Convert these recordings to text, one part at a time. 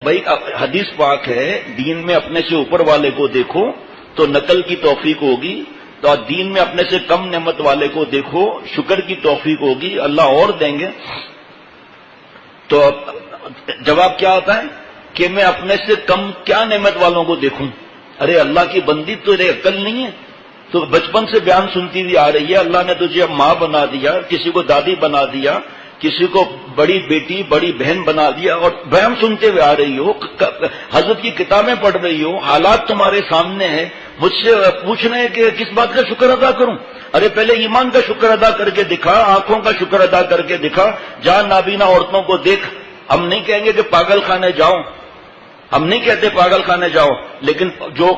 بھائی حدیث پاک ہے، دین میں اپنے سے اوپر والے کو دیکھو تو نقل کی توفیق ہوگی، تو دین میں اپنے سے کم نعمت والے کو دیکھو شکر کی توفیق ہوگی، اللہ اور دیں گے۔ تو جواب کیا ہوتا ہے کہ میں اپنے سے کم کیا نعمت والوں کو دیکھوں؟ ارے اللہ کی بندی تو عقل نہیں ہے، تو بچپن سے بیان سنتی ہوئی آ رہی ہے، اللہ نے تجھے ماں بنا دیا، کسی کو دادی بنا دیا، کسی کو بڑی بیٹی بڑی بہن بنا دیا، اور بیان سنتے ہوئے آ رہی ہو، حضرت کی کتابیں پڑھ رہی ہو، حالات تمہارے سامنے ہیں، مجھ سے پوچھ رہے ہیں کہ کس بات کا شکر ادا کروں؟ ارے پہلے ایمان کا شکر ادا کر کے دکھا، آنکھوں کا شکر ادا کر کے دکھا، جان نابینا عورتوں کو دیکھ۔ ہم نہیں کہیں گے کہ پاگل خانے جاؤ، ہم نہیں کہتے پاگل خانے جاؤ، لیکن جو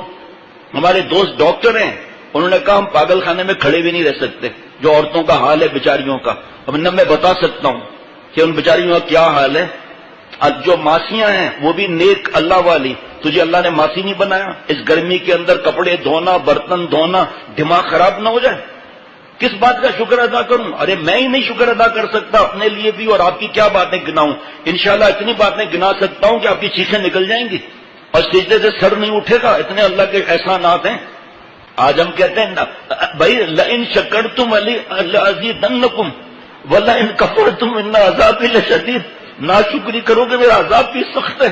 ہمارے دوست ڈاکٹر ہیں انہوں نے کہا ہم پاگل خانے میں کھڑے بھی نہیں رہ سکتے، جو عورتوں کا حال ہے بیچاریوں کا۔ اب میں بتا سکتا ہوں کہ ان بیچاریوں کا کیا حال ہے۔ جو ماسیاں ہیں وہ بھی نیک اللہ والی، تجھے اللہ نے ماسی نہیں بنایا؟ اس گرمی کے اندر کپڑے دھونا، برتن دھونا، دماغ خراب نہ ہو جائے؟ کس بات کا شکر ادا کروں؟ ارے میں ہی نہیں شکر ادا کر سکتا اپنے لیے بھی، اور آپ کی کیا باتیں گناؤں؟ انشاءاللہ اتنی باتیں گنا سکتا ہوں کہ آپ کی چیخیں نکل جائیں گی اور سجدے سے سر نہیں اٹھے گا، اتنے اللہ کے احسانات ہیں۔ آج ہم کہتے ہیں بھائی لئن شکرتم لأزیدنکم ولئن کفرتم ان عذابی لشدید، ناشکری کرو گے میرا عذاب بھی سخت ہے۔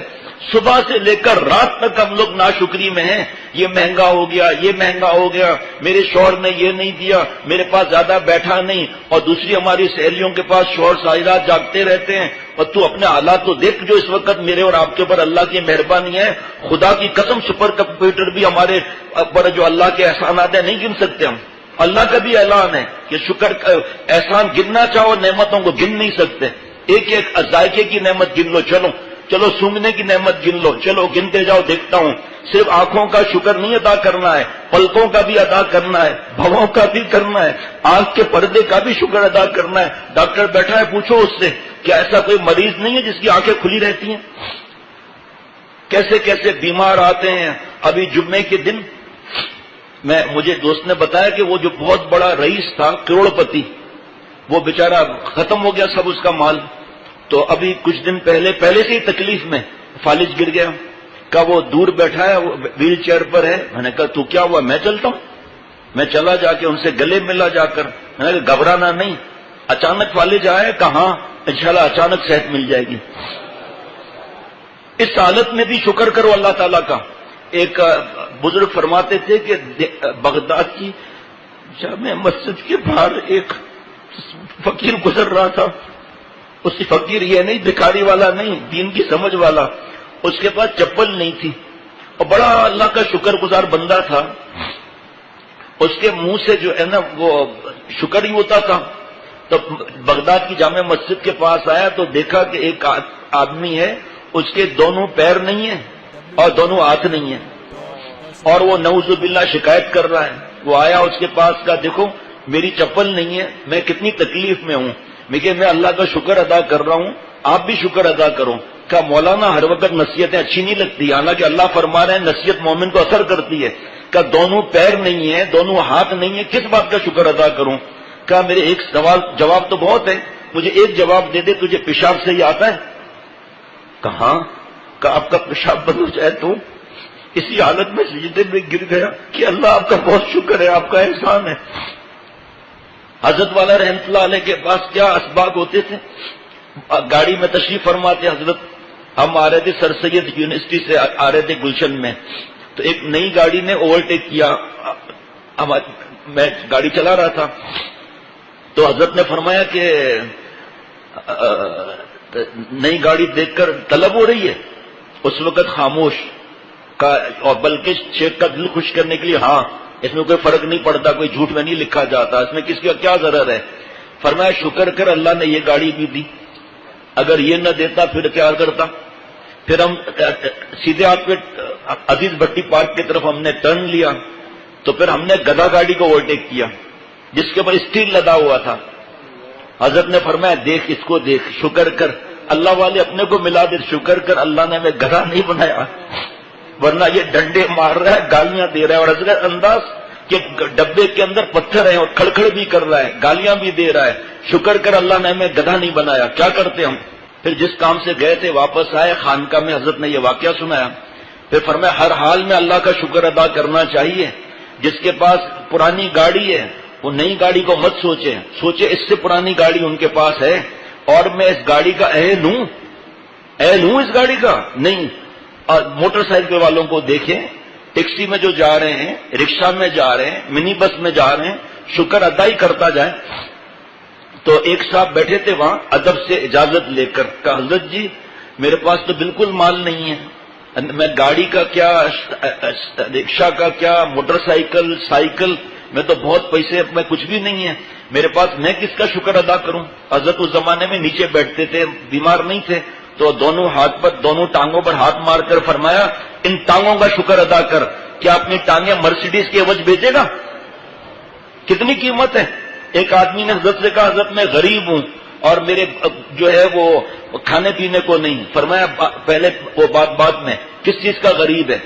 صبح سے لے کر رات تک ہم لوگ ناشکری میں ہیں، یہ مہنگا ہو گیا، یہ مہنگا ہو گیا، میرے شوہر نے یہ نہیں دیا، میرے پاس زیادہ بیٹھا نہیں، اور دوسری ہماری سہیلیوں کے پاس شوہر ساری رات جاگتے رہتے ہیں، اور تو اپنے حالات تو دیکھ جو اس وقت میرے اور آپ کے اوپر اللہ کی مہربانی ہے۔ خدا کی قسم سپر کمپیوٹر بھی ہمارے اوپر جو اللہ کے احسانات ہیں نہیں گن سکتے ہم۔ اللہ کا بھی اعلان ہے کہ شکر احسان گننا چاہو، نعمتوں کو گن نہیں سکتے۔ ایک ایک ذائقے کی نعمت گن لو، چلو سونگنے کی نعمت گن لو، چلو گنتے جاؤ، دیکھتا ہوں۔ صرف آنکھوں کا شکر نہیں ادا کرنا ہے، پلکوں کا بھی ادا کرنا ہے، بھووں کا بھی کرنا ہے، آنکھ کے پردے کا بھی شکر ادا کرنا ہے۔ ڈاکٹر بیٹھا ہے، پوچھو اس سے کہ ایسا کوئی مریض نہیں ہے جس کی آنکھیں کھلی رہتی ہیں؟ کیسے کیسے بیمار آتے ہیں۔ ابھی جمعے کے دن مجھے دوست نے بتایا کہ وہ جو بہت بڑا رئیس تھا، کروڑ پتی، وہ بیچارہ ختم ہو گیا سب اس کا مال، تو ابھی کچھ دن پہلے سے ہی تکلیف میں فالج گر گیا۔ کہا وہ دور بیٹھا ہے، وہ ویل چیئر پر ہے۔ میں نے کہا تو کیا ہوا؟ میں چلتا ہوں۔ میں چلا جا کے ان سے گلے ملا جا کر، میں نے کہا گھبرانا نہیں، اچانک فالج آئے، کہاں انشاءاللہ اچانک صحت مل جائے گی۔ اس حالت میں بھی شکر کرو اللہ تعالیٰ کا۔ ایک بزرگ فرماتے تھے کہ بغداد کی جامع مسجد کے باہر ایک فقیر گزر رہا تھا۔ اس فقیر یہ نہیں بھکاری والا نہیں، دین کی سمجھ والا، اس کے پاس چپل نہیں تھی، اور بڑا اللہ کا شکر گزار بندہ تھا۔ اس کے منہ سے جو ہے نا وہ شکر ہی ہوتا تھا۔ تو بغداد کی جامع مسجد کے پاس آیا تو دیکھا کہ ایک آدمی ہے، اس کے دونوں پیر نہیں ہیں اور دونوں ہاتھ نہیں ہیں، اور وہ نعوذ باللہ شکایت کر رہا ہے۔ وہ آیا اس کے پاس، کا دیکھو میری چپل نہیں ہے، میں کتنی تکلیف میں ہوں، میں اللہ کا شکر ادا کر رہا ہوں، آپ بھی شکر ادا کرو۔ کہا مولانا ہر وقت نصیحتیں اچھی نہیں لگتی، حالانکہ اللہ فرما رہے ہیں نصیحت مومن کو اثر کرتی ہے۔ کہا دونوں پیر نہیں ہیں، دونوں ہاتھ نہیں ہیں، کس بات کا شکر ادا کروں؟ کہا میرے ایک سوال جواب تو بہت ہے، مجھے ایک جواب دے دے، تجھے پیشاب سے ہی آتا ہے؟ کہاں؟ کہ آپ کا پیشاب بند ہو جائے تو؟ اسی حالت میں سجدے میں گر گیا کہ اللہ آپ کا بہت شکر ہے، آپ کا احسان ہے۔ حضرت والا رحمت اللہ علیہ کے پاس کیا اسباق ہوتے تھے، گاڑی میں تشریف فرماتے حضرت، ہم آ رہے تھے سر سید یونیورسٹی سے آ رہے تھے گلشن میں، تو ایک نئی گاڑی نے اوورٹیک کیا، میں گاڑی چلا رہا تھا، تو حضرت نے فرمایا کہ نئی گاڑی دیکھ کر طلب ہو رہی ہے؟ اس وقت خاموش کا، اور بلکہ شیخ کا دل خوش کرنے کے لیے ہاں، اس میں کوئی فرق نہیں پڑتا، کوئی جھوٹ میں نہیں لکھا جاتا، اس میں کس کا کیا ضرر ہے۔ فرمایا شکر کر اللہ نے یہ گاڑی بھی دی، اگر یہ نہ دیتا پھر کیا کرتا؟ پھر ہم سیدھے ہاتھ پہ عزیز بھٹی پارک کی طرف ہم نے ٹرن لیا، تو پھر ہم نے گدھا گاڑی کو اوورٹیک کیا جس کے اوپر اسٹیل لدا ہوا تھا۔ حضرت نے فرمایا دیکھ اس کو، دیکھ شکر کر، اللہ والے اپنے کو ملا دے، شکر کر اللہ نے ہمیں گدھا نہیں بنایا، ورنہ یہ ڈنڈے مار رہا ہے، گالیاں دے رہا ہے، اور حضرت انداز کہ ڈبے کے اندر پتھر ہیں اور کھڑکھڑ بھی کر رہا ہے، گالیاں بھی دے رہا ہے، شکر کر اللہ نے ہمیں گدھا نہیں بنایا۔ کیا کرتے ہم؟ پھر جس کام سے گئے تھے واپس آئے، خانقاہ میں حضرت نے یہ واقعہ سنایا، پھر فرمایا ہر حال میں اللہ کا شکر ادا کرنا چاہیے۔ جس کے پاس پرانی گاڑی ہے وہ نئی گاڑی کو مت سوچے اس سے پرانی گاڑی ان کے پاس ہے اور میں اس گاڑی کا اہل ہوں اس گاڑی کا نہیں۔ اور موٹر سائیکل والوں کو دیکھیں، ٹیکسی میں جو جا رہے ہیں، رکشہ میں جا رہے ہیں، منی بس میں جا رہے ہیں، شکر ادا ہی کرتا جائیں۔ تو ایک صاحب بیٹھے تھے وہاں، ادب سے اجازت لے کر کہا حضرت جی میرے پاس تو بالکل مال نہیں ہے، میں گاڑی کا کیا، رکشہ کا کیا، موٹر سائیکل میں تو بہت پیسے، میں کچھ بھی نہیں ہے میرے پاس، میں کس کا شکر ادا کروں؟ حضرت اس زمانے میں نیچے بیٹھتے تھے، بیمار نہیں تھے، تو دونوں ٹانگوں پر ہاتھ مار کر فرمایا ان ٹانگوں کا شکر ادا کر، کیا اپنی ٹانگیں مرسیڈیز کے عوض بیچے گا؟ کتنی قیمت ہے؟ ایک آدمی نے حضرت سے کہا حضرت میں غریب ہوں اور میرے جو ہے وہ کھانے پینے کو نہیں۔ فرمایا پہلے وہ بعد میں، کس چیز کا غریب ہے؟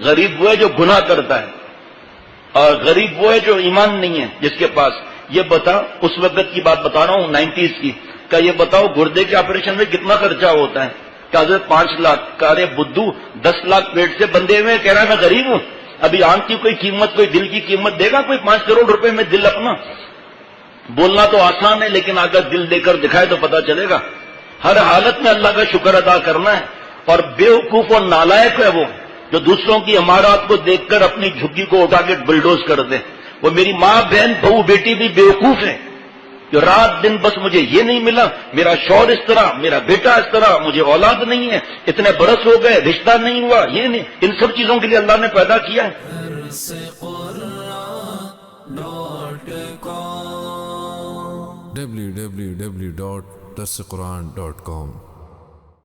غریب وہ ہے جو گناہ کرتا ہے، اور غریب وہ ہے جو ایمان نہیں ہے جس کے پاس۔ یہ بتا، اس وقت کی بات بتا رہا ہوں 90s کی، کہ یہ بتاؤ گردے کے آپریشن میں کتنا خرچہ ہوتا ہے؟ کہ حضرت 5 لاکھ۔ کہہ رہے بدھو 10 لاکھ پیٹ سے بندے ہوئے، کہہ رہا ہے میں غریب ہوں، ابھی آنکھ کی کوئی قیمت، کوئی دل کی قیمت دے گا کوئی 5 کروڑ روپے میں دل اپنا؟ بولنا تو آسان ہے لیکن اگر دل دے کر دکھائے تو پتا چلے گا۔ ہر حالت میں اللہ کا شکر ادا کرنا ہے۔ اور بیوقوف اور نالائق ہے وہ جو دوسروں کی عمارات کو دیکھ کر اپنی جھگی کو اٹھا کے بلڈوز کر دے۔ وہ میری ماں بہن بہو بیٹی بھی بیوقوف ہے جو رات دن بس مجھے یہ نہیں ملا، میرا شوہر اس طرح، میرا بیٹا اس طرح، مجھے اولاد نہیں ہے، اتنے برس ہو گئے رشتہ نہیں ہوا، یہ نہیں، ان سب چیزوں کے لیے اللہ نے پیدا کیا ہے۔ www.darsequran.com